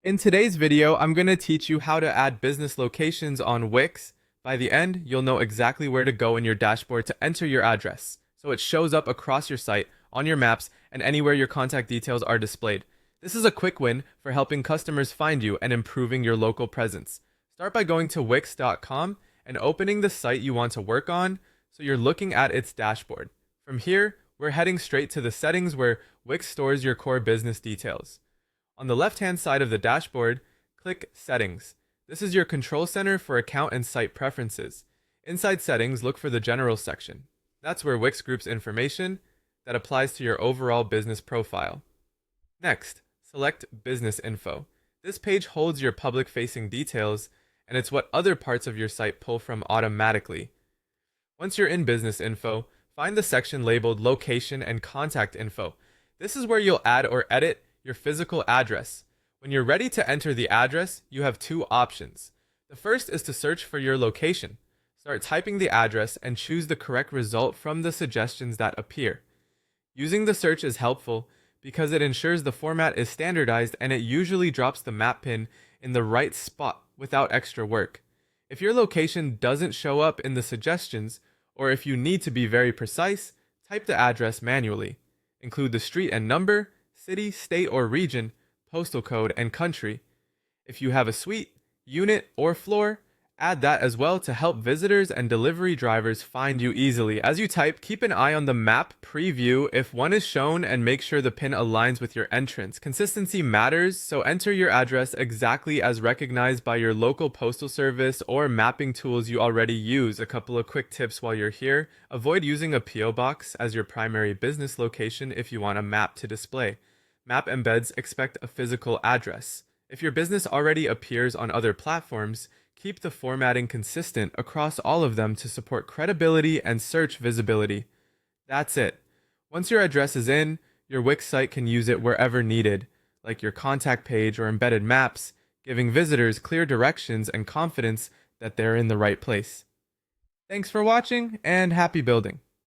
In today's video, I'm going to teach you how to add business locations on Wix. By the end, you'll know exactly where to go in your dashboard to enter your address, so it shows up across your site, on your maps, and anywhere your contact details are displayed. This is a quick win for helping customers find you and improving your local presence. Start by going to Wix.com and opening the site you want to work on, so you're looking at its dashboard. From here, we're heading straight to the settings where Wix stores your core business details. On the left-hand side of the dashboard, click Settings. This is your control center for account and site preferences. Inside Settings, look for the General section. That's where Wix groups information that applies to your overall business profile. Next, select Business Info. This page holds your public-facing details, and it's what other parts of your site pull from automatically. Once you're in Business Info, find the section labeled Location and Contact Info. This is where you'll add or edit your physical address. When you're ready to enter the address, you have two options. The first is to search for your location. Start typing the address and choose the correct result from the suggestions that appear. Using the search is helpful because it ensures the format is standardized and it usually drops the map pin in the right spot without extra work. If your location doesn't show up in the suggestions, or if you need to be very precise, type the address manually. Include the street and number, city, state, or region, postal code, and country. If you have a suite, unit, or floor, add that as well to help visitors and delivery drivers find you easily. As you type, keep an eye on the map preview if one is shown and make sure the pin aligns with your entrance. Consistency matters, so enter your address exactly as recognized by your local postal service or mapping tools you already use. A couple of quick tips while you're here. Avoid using a PO box as your primary business location if you want a map to display. Map embeds expect a physical address. If your business already appears on other platforms, keep the formatting consistent across all of them to support credibility and search visibility. That's it. Once your address is in, your Wix site can use it wherever needed, like your contact page or embedded maps, giving visitors clear directions and confidence that they're in the right place. Thanks for watching, and happy building!